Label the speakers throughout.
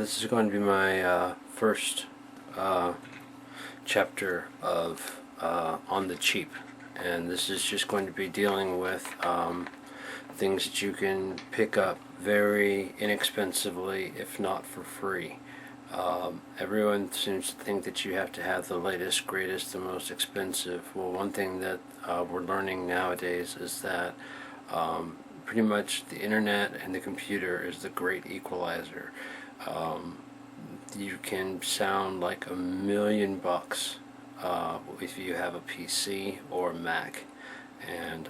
Speaker 1: This is going to be my first chapter of on the cheap, and this is just going to be dealing with things that you can pick up very inexpensively, if not for free. Everyone seems to think that you have to have the latest, greatest, the most expensive. Well, one thing that we're learning nowadays is that pretty much the internet and the computer is the great equalizer. You can sound like $1,000,000 if you have a PC or a Mac, and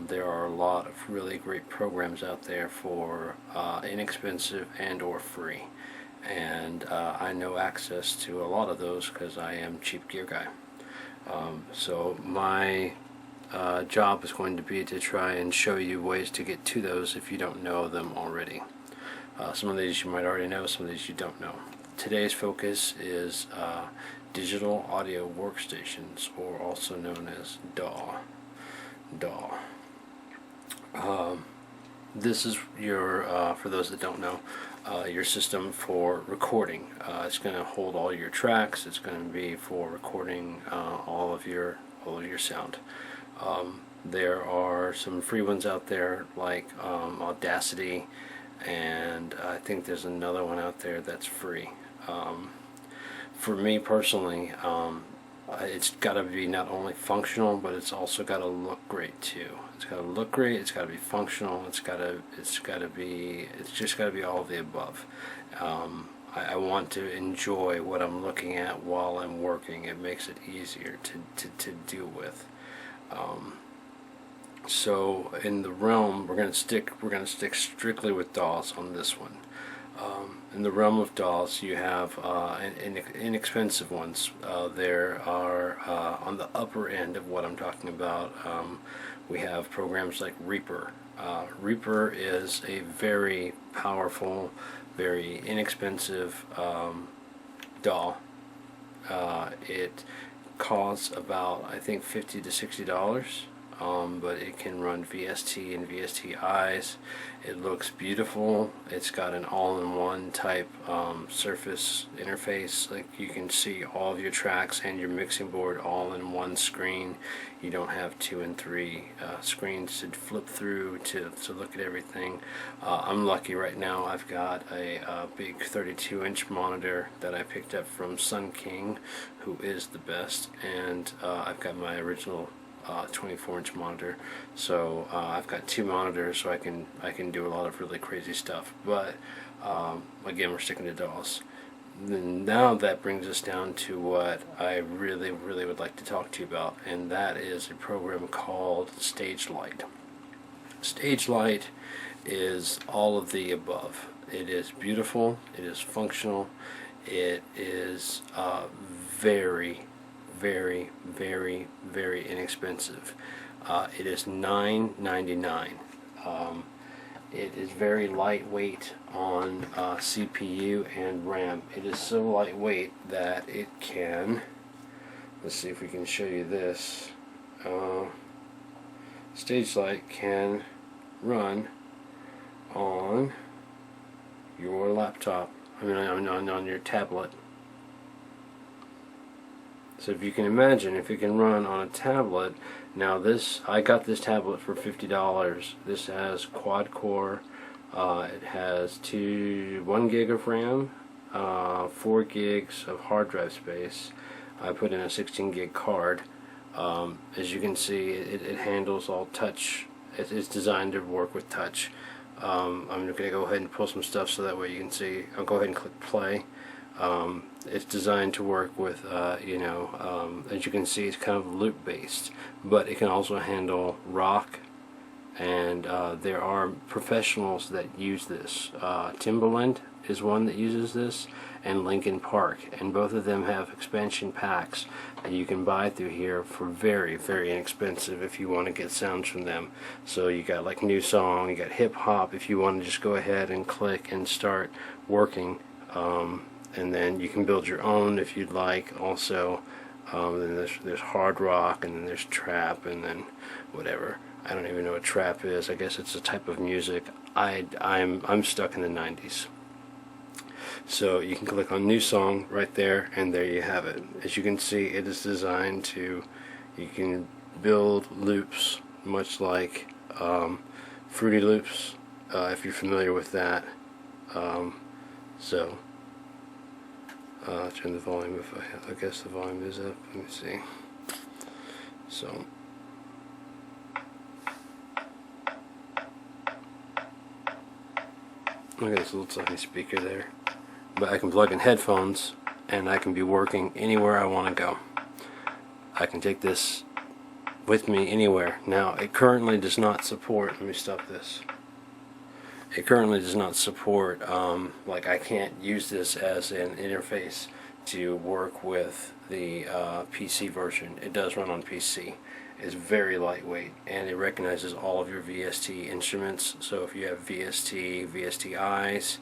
Speaker 1: there are a lot of really great programs out there for inexpensive and or free, and I know access to a lot of those because I am CheapGearGuy. So my job is going to be to try and show you ways to get to those if you don't know them already. Some of these you might already know, some of these you don't know. Today's focus is digital audio workstations, or also known as DAW. This is your, for those that don't know, your system for recording. It's going to hold all your tracks. It's going to be for recording all of your sound. There are some free ones out there like Audacity, and I think there's another one out there that's free. For me personally, it's got to be not only functional, but it's also got to look great too. It's got to look great. It's got to be functional. It's just got to be all of the above. I want to enjoy what I'm looking at while I'm working. It makes it easier to deal with. So in the realm, we're going to stick strictly with DAWs on this one. In the realm of DAWs, you have inexpensive ones. There are on the upper end of what I'm talking about. We have programs like Reaper. Reaper is a very powerful, very inexpensive DAW. It costs about, I think, $50 to $60. But it can run VST and VSTIs. It looks beautiful. It's got an all-in-one type surface interface. Like, you can see all of your tracks and your mixing board all in one screen. You don't have 2 and 3 screens to flip through to look at everything. I'm lucky right now. I've got a big 32-inch monitor that I picked up from Sun King, who is the best, and I've got my original 24-inch monitor, so I've got 2 monitors, so I can do a lot of really crazy stuff. But again, we're sticking to DAWs. Now that brings us down to what I really would like to talk to you about, and that is a program called Stagelight. Stagelight is all of the above. It is beautiful. It is functional. It is very inexpensive. It is $9.99. It is very lightweight on CPU and RAM. It is so lightweight that it can, let's see if we can show you this. Stagelight can run on your laptop, on your tablet. So if you can imagine, if it can run on a tablet. Now I got this tablet for $50. This has quad core. It has 1 gig of RAM, 4 gigs of hard drive space. I put in a 16 gig card. As you can see, it handles all touch. It's designed to work with touch. I'm going to go ahead and pull some stuff so that way you can see. I'll go ahead and click play. It's designed to work with, as you can see, it's kind of loop based, but it can also handle rock, and there are professionals that use this. Timbaland is one that uses this, and Linkin Park, and both of them have expansion packs that you can buy through here for very inexpensive if you want to get sounds from them. So you got like new song, you got hip hop, if you want to just go ahead and click and start working. And then you can build your own if you'd like. Also, then there's hard rock, and then there's trap, and then whatever. I don't even know what trap is. I guess it's a type of music. I'm stuck in the 90s. So you can click on new song right there, and there you have it. As you can see, it is designed to, you can build loops much like Fruity Loops, if you're familiar with that. So turn the volume, if I guess the volume is up. Let me see. So look at this little tiny speaker there. But I can plug in headphones and I can be working anywhere I want to go. I can take this with me anywhere. Now it currently does not support, let me stop this. It currently does not support, like I can't use this as an interface to work with the PC version. It does run on PC. It's very lightweight, and it recognizes all of your VST instruments. So if you have VST, VST-Is,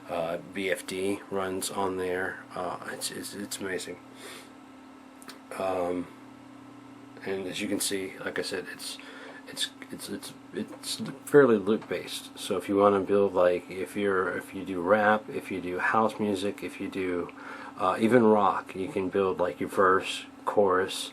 Speaker 1: BFD runs on there. It's amazing. And as you can see, like I said, it's fairly loop based. So if you want to build, like if you do rap, if you do house music, if you do even rock, you can build like your verse, chorus,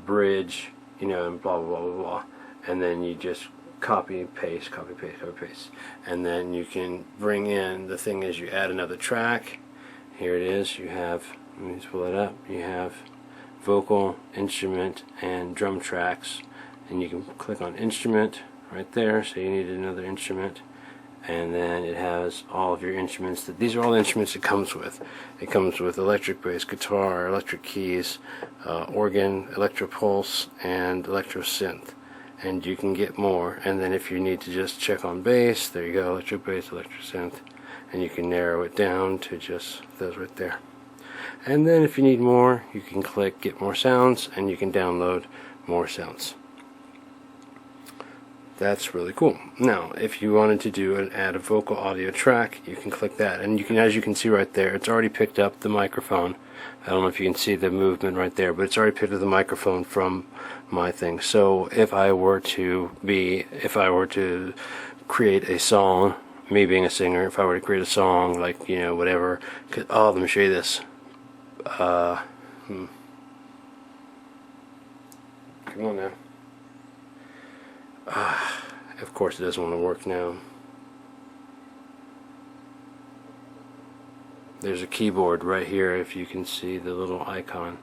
Speaker 1: bridge, you know, and blah blah blah blah blah, and then you just copy paste, copy paste, copy paste, and then you can bring in, the thing is, you add another track. Here it is. You have, let me just pull it up. You have vocal, instrument, and drum tracks, and you can click on instrument right there. So you need another instrument, and then it has all of your instruments. These are all the instruments it comes with. It comes with electric bass, guitar, electric keys, organ, electro pulse, and electro synth. And you can get more. And then if you need to just check on bass, there you go, electric bass, electro synth, and you can narrow it down to just those right there. And then if you need more, you can click get more sounds, and you can download more sounds. That's really cool. Now if you wanted to do and add a vocal audio track, you can click that, and you can, as you can see right there, it's already picked up the microphone. I don't know if you can see the movement right there, but it's already picked up the microphone from my thing. So if I were to create a song, me being a singer, if I were to create a song, like, you know, whatever, oh, let me show you this. Come on now. Of course it doesn't want to work now. There's a keyboard right here, if you can see the little icon.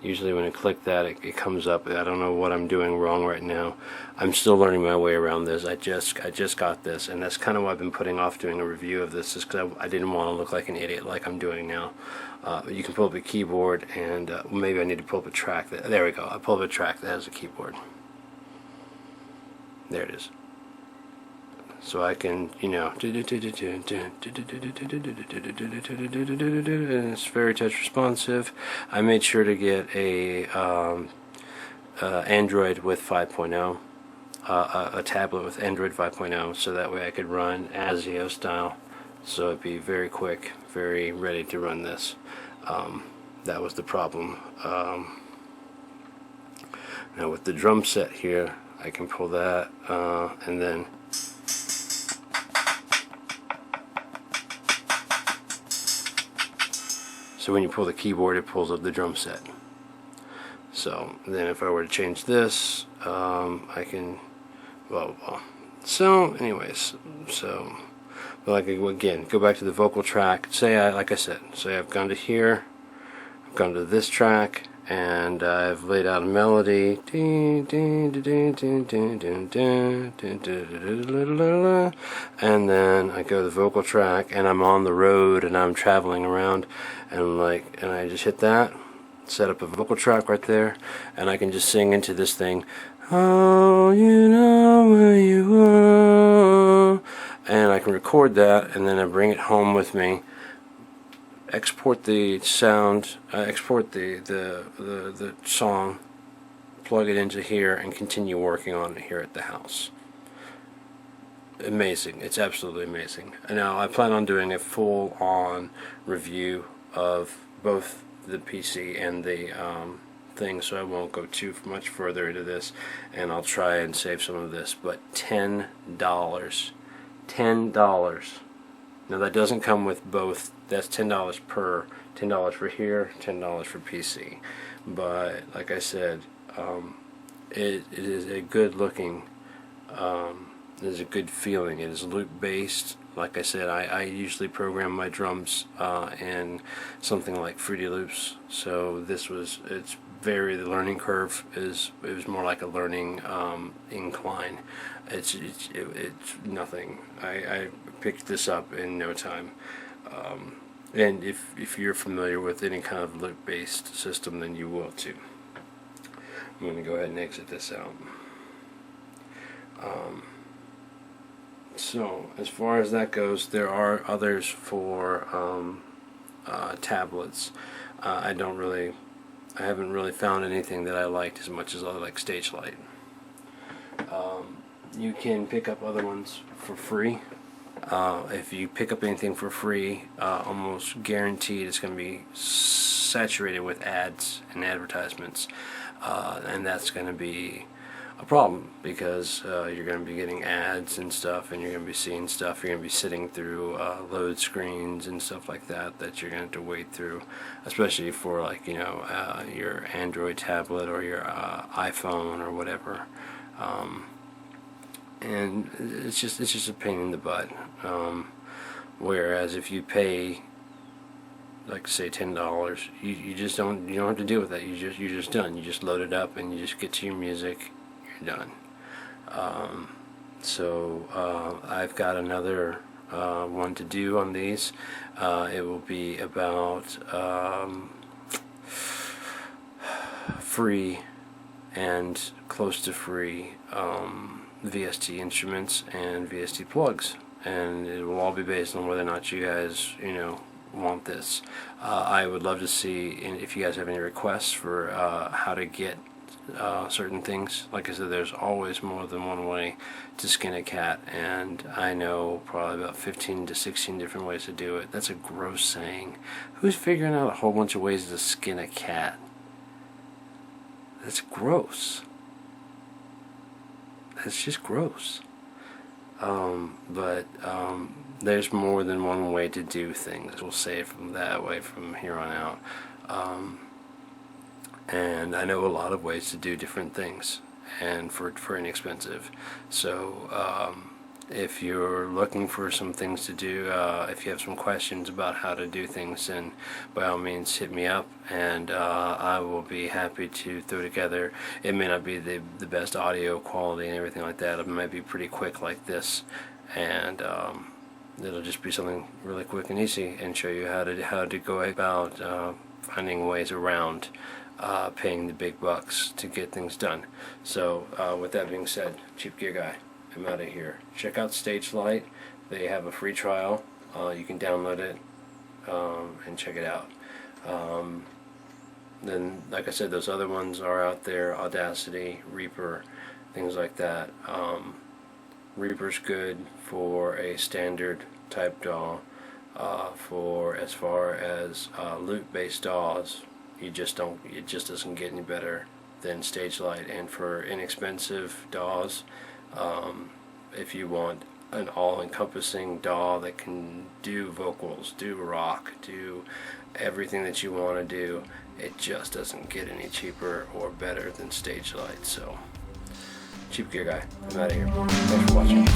Speaker 1: Usually when I click that, it comes up. I don't know what I'm doing wrong right now. I'm still learning my way around this. I just got this, and that's kind of why I've been putting off doing a review of this, is because I didn't want to look like an idiot like I'm doing now. You can pull up a keyboard, and maybe I need to pull up a track. There we go. I pulled up a track that has a keyboard. There it is. So I can, you know, it's very touch responsive. I made sure to get a Android with 5.0, a tablet with Android 5.0, so that way I could run ASIO style. So it'd be very quick, very ready to run this. That was the problem. Now with the drum set here, I can pull that, and then so when you pull the keyboard, it pulls up the drum set. So then if I were to change this, I can, well. So anyways, so, but like again, go back to the vocal track. Say like I said, say I've gone to here, I've gone to this track, and I've laid out a melody, and then I go to the vocal track, and I'm on the road, and I'm traveling around, and I just hit that, set up a vocal track right there, and I can just sing into this thing. Oh, you know where you are, and I can record that, and then I bring it home with me. Export the sound, export the song, plug it into here, and continue working on it here at the house. Amazing. It's absolutely amazing. Now I plan on doing a full-on review of both the PC and the thing, so I won't go too much further into this, and I'll try and save some of this. But $10. Now that doesn't come with both that's $10 per, $10 for here, $10 for PC. But like I said, it is a good looking, it is a good feeling. It is loop based. Like I said, I usually program my drums in something like Fruity Loops. So it's the learning curve it was more like a learning incline. It's nothing. I picked this up in no time. And if you're familiar with any kind of loop based system, then you will too. I'm going to go ahead and exit this out. So as far as that goes, there are others for tablets. I haven't really found anything that I liked as much as I like Stagelight. You can pick up other ones for free. If you pick up anything for free, almost guaranteed it's going to be saturated with ads and advertisements, and that's going to be a problem because you're going to be getting ads and stuff, and you're going to be seeing stuff. You're going to be sitting through load screens and stuff like that you're going to have to wade through, especially for like your Android tablet or your iPhone or whatever. And it's just a pain in the butt. Whereas if you pay, like say $10, you don't have to deal with that. You're just done. You just load it up and you just get to your music. You're done. So I've got another one to do on these. It will be about free and close to free VST instruments and VST plugs, and it will all be based on whether or not you guys want this. I would love to see if you guys have any requests for how to get certain things. Like I said, there's always more than one way to skin a cat, and I know probably about 15 to 16 different ways to do it. That's a gross saying. Who's figuring out a whole bunch of ways to skin a cat? That's gross. That's just gross. But there's more than one way to do things. We'll say it from that way from here on out. And I know a lot of ways to do different things, and for inexpensive. So if you're looking for some things to do, if you have some questions about how to do things, then by all means hit me up, and I will be happy to throw together. It may not be the best audio quality and everything like that. It might be pretty quick like this, and it'll just be something really quick and easy, and show you how to go about finding ways around paying the big bucks to get things done. So with that being said, CheapGearGuy, I'm out of here. Check out Stagelight. They have a free trial. You can download it and check it out. Then, like I said, those other ones are out there: Audacity, Reaper, things like that. Reaper's good for a standard type DAW. For as far as loop-based DAWs, it just doesn't get any better than Stagelight. And for inexpensive DAWs, if you want an all-encompassing DAW that can do vocals, do rock, do everything that you want to do, it just doesn't get any cheaper or better than Stagelight. So, CheapGearGuy, I'm out of here. Thanks for watching.